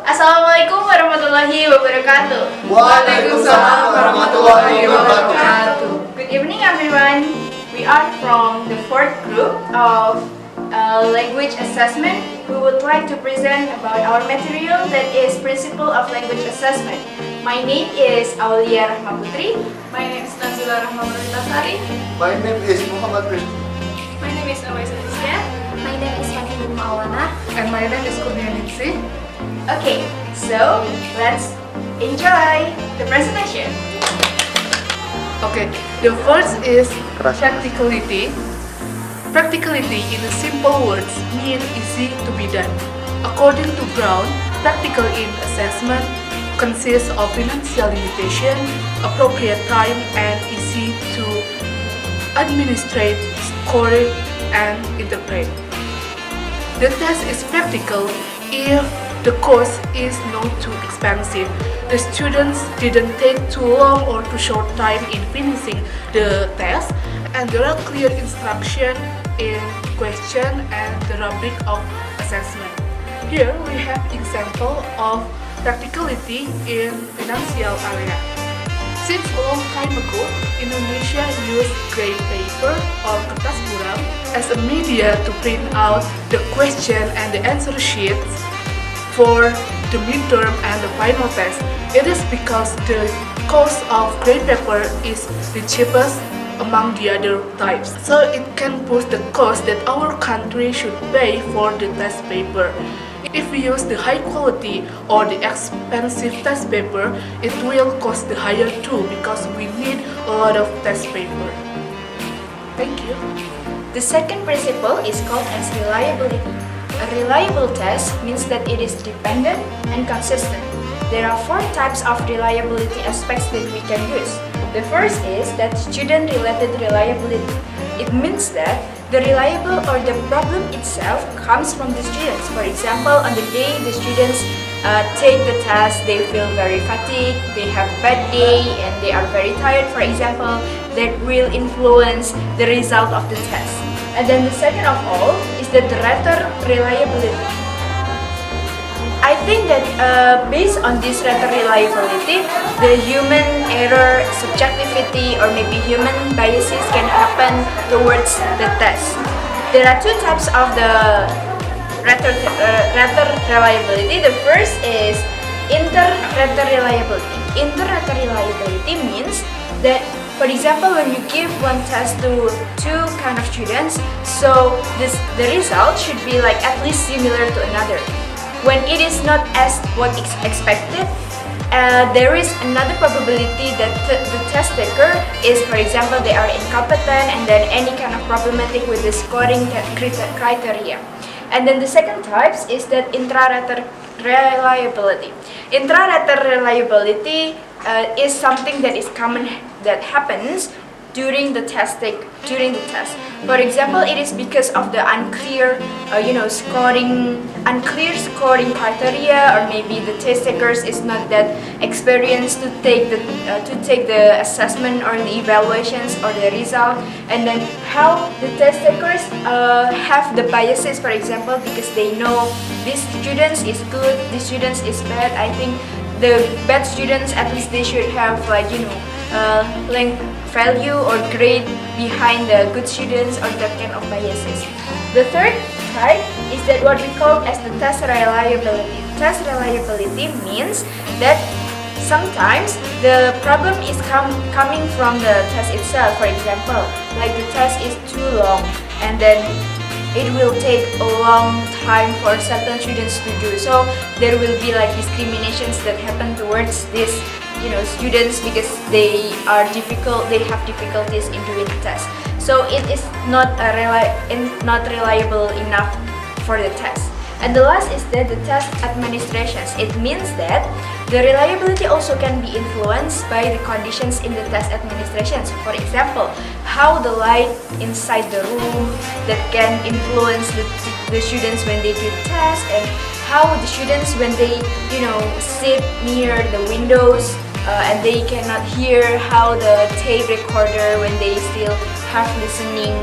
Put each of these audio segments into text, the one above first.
Assalamualaikum warahmatullahi wabarakatuh. Waalaikumsalam warahmatullahi wabarakatuh. Good evening, everyone. We are from the fourth group of language assessment. We would like to present about our material that is principle of language assessment. My name is Aulia Rahma Putri. My name is Nazula Rachma. My name is Rizky. My name is Eloys. My name is Fani from Muawanah. And my name is Kurnia Ningsih. Okay, so let's enjoy the presentation. Okay, the first is practicality. Practicality in simple words means easy to be done. According to Brown, practical in assessment consists of financial limitation, appropriate time, and easy to administrate, score, and interpret. The test is practical if the course is not too expensive, the students didn't take too long or too short time in finishing the test, and there are clear instructions in question and the rubric of assessment. Here we have example of practicality in financial area. Since a long time ago, Indonesia used grey paper or kertas buram as a media to print out the question and the answer sheets for the midterm and the final test. It is because the cost of grey paper is the cheapest among the other types. So it can push the cost that our country should pay for the test paper. If we use the high quality or the expensive test paper, it will cost the higher too because we need a lot of test paper. Thank you. The second principle is called as reliability. A reliable test means that it is dependent and consistent. There are 4 types of reliability aspects that we can use. The first is that student-related reliability. It means that the reliable or the problem itself comes from the students. For example, on the day the students take the test, they feel very fatigued, they have bad day, and they are very tired, for example, that will influence the result of the test. And then the second of all is the rhetor reliability. I think that based on this rhetor reliability, the human error, subjectivity, or maybe human biases can happen towards the test. There are 2 types of the rhetor reliability. The first is inter-rhetor reliability. Inter-rhetor reliability means that, for example, when you give one test to 2 kind of students, so the result should be like at least similar to another. When it is not as what is expected, there is another probability that the test taker is, for example, they are incompetent and then any kind of problematic with the scoring criteria. And then the second type is that intra-rhetor reliability. Intra-rhetor reliability is something that is common, that happens during the test. For example, it is because of the unclear scoring criteria, or maybe the test takers is not that experienced to take the assessment or the evaluations or the result, and then how the test takers have the biases, for example, because they know this students is good, this students is bad. I think the bad students, at least they should have length value or grade behind the good students, or that kind of biases. The third type is that what we call as the test reliability. Test reliability means that sometimes the problem is coming from the test itself. For example, like the test is too long and then it will take a long time for certain students to do. So there will be like discriminations that happen towards this students because they have difficulties in doing the test. So it is not reliable enough for the test. And the last is that the test administrations. It means that the reliability also can be influenced by the conditions in the test administrations. For example, how the light inside the room that can influence the students when they do the test, and how the students when they sit near the windows and they cannot hear, how the tape recorder when they still have listening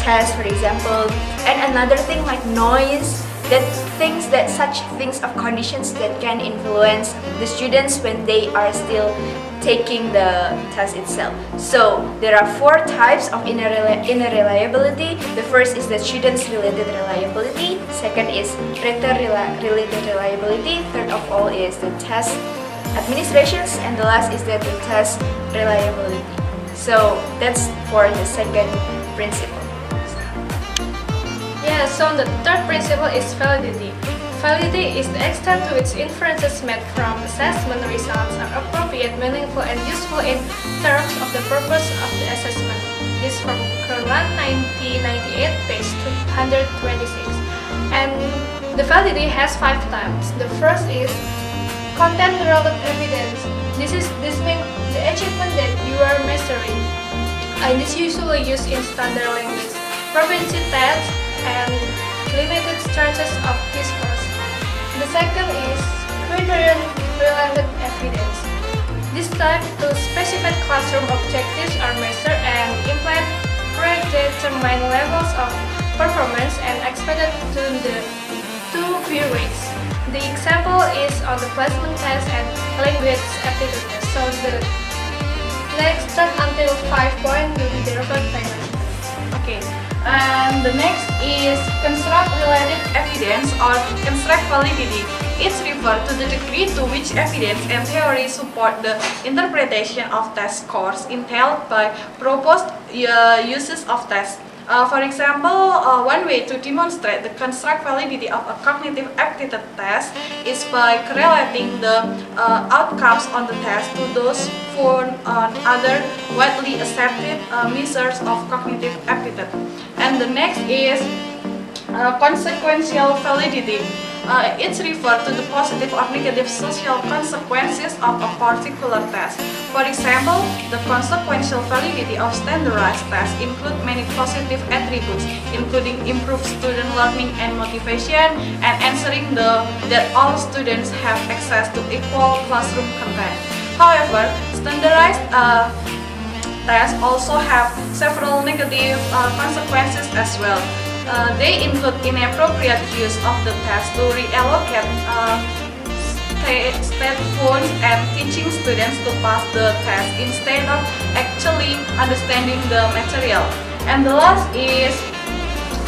test, for example. And another thing like noise such things of conditions that can influence the students when they are still taking the test itself. So there are 4 types of inner reliability. The first is the students related reliability, second is writer related reliability, third of all is the test administrations, and the last is the test reliability. So that's for the second principle. Yeah, so the third principle is validity. Validity is the extent to which inferences made from assessment results are appropriate, meaningful, and useful in terms of the purpose of the assessment. This is from Kurnia 1998, page 226. And the validity has 5 types. The first is content-related evidence. This means the achievement that you are measuring. And this usually used in standard language, proficiency tests, and limited stretches of discourse. The second is criterion-related evidence. This type to specified classroom objectives are measured and implement predetermined levels of performance and expected to be reached. The example is on the placement test and language aptitude test. So the next 10 until 5 points will be delivered by me. Okay. And the next is construct-related evidence or construct validity. It refers to the degree to which evidence and theory support the interpretation of test scores entailed by proposed uses of tests. For example, one way to demonstrate the construct validity of a cognitive aptitude test is by correlating the outcomes on the test to those found on other widely accepted measures of cognitive aptitude. And the next is consequential validity. It refers to the positive or negative social consequences of a particular test. For example, the consequential validity of standardized tests include many positive attributes, including improved student learning and motivation, and ensuring that all students have access to equal classroom content. However, standardized tests also have several negative consequences as well. They include inappropriate use of the test to reallocate state funds and teaching students to pass the test instead of actually understanding the material. And the last is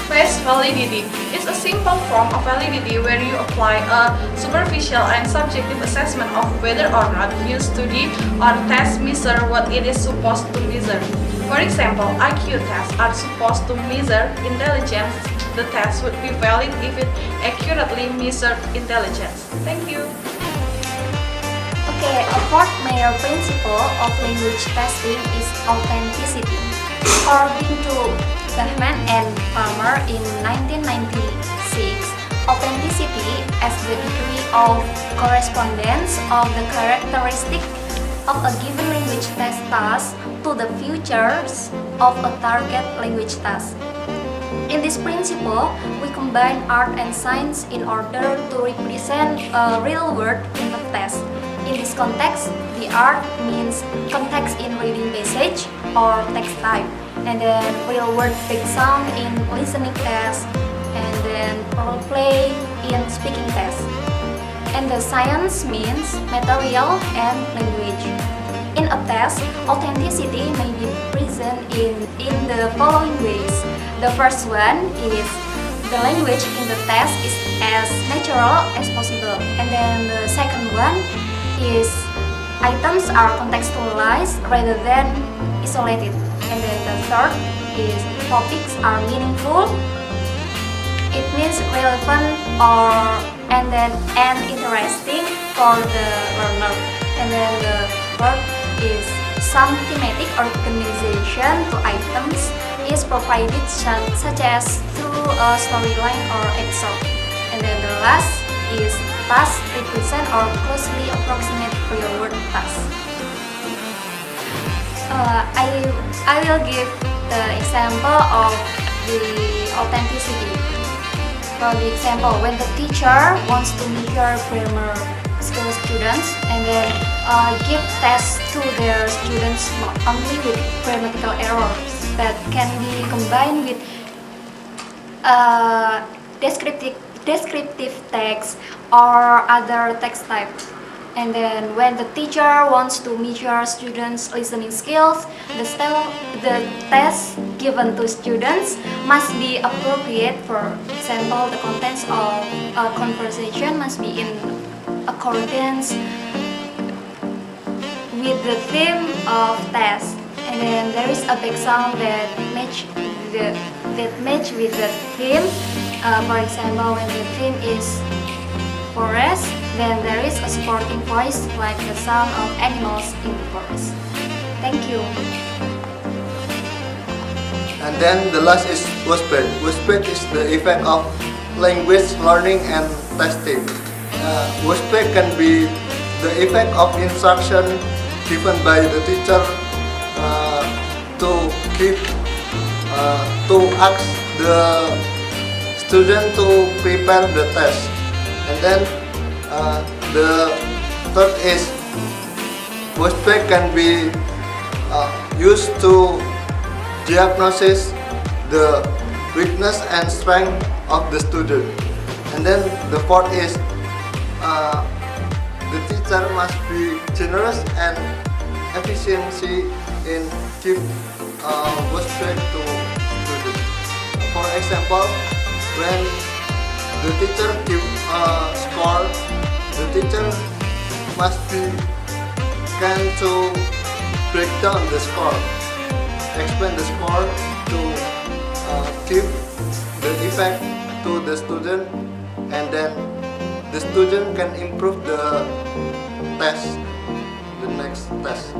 face validity. It's a simple form of validity where you apply a superficial and subjective assessment of whether or not you study or test measure what it is supposed to measure. For example, IQ tests are supposed to measure intelligence. The test would be valid if it accurately measured intelligence. Thank you. Okay, a fourth major principle of language testing is authenticity. According to Rahma and Palmer in 1996, authenticity as the degree of correspondence of the characteristic of a given language test task to the features of a target language task. In this principle, we combine art and science in order to represent a real world in the test. In this context, the art means context in reading passage or text type, and then real world big sound in listening test, and then role play in speaking test. And the science means material and language. In a test, authenticity may be present in the following ways. The first one is the language in the test is as natural as possible. And then the second one is items are contextualized rather than isolated. And then the third is topics are meaningful. It means relevant and interesting for the learner. And then the fourth is some thematic organization to items is provided such as through a storyline or excerpt. And then the last is task represent or closely approximate real world task. I will give the example of the authenticity. For the example, when the teacher wants to measure grammar skill students and then give tests to their students not only with grammatical errors that can be combined with descriptive descriptive text or other text types. And then when the teacher wants to measure students' listening skills, the test given to students must be appropriate. For example, the contents of a conversation must be in accordance with the theme of test. And then there is a background that match with the theme. For example, when the theme is forest, then there is a supporting voice like the sound of animals in the forest. Thank you. And then the last is WSPED. WSPED is the effect of language learning and testing. WSPED can be the effect of instruction given by the teacher to ask the student to prepare the test. And then the third is WSPED can be used to diagnose the weakness and strength of the student. And then the fourth is the teacher must be generous and efficiency in give WSPED to students. For example, when the teacher give a score, the teacher must be can to break down the score, explain the score to give the effect to the student, and then the student can improve the test, the next test.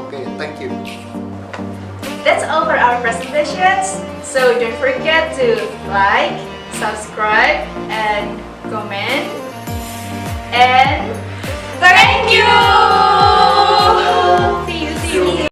Okay, thank you. That's all for our presentations. So don't forget to like, subscribe, and comment. And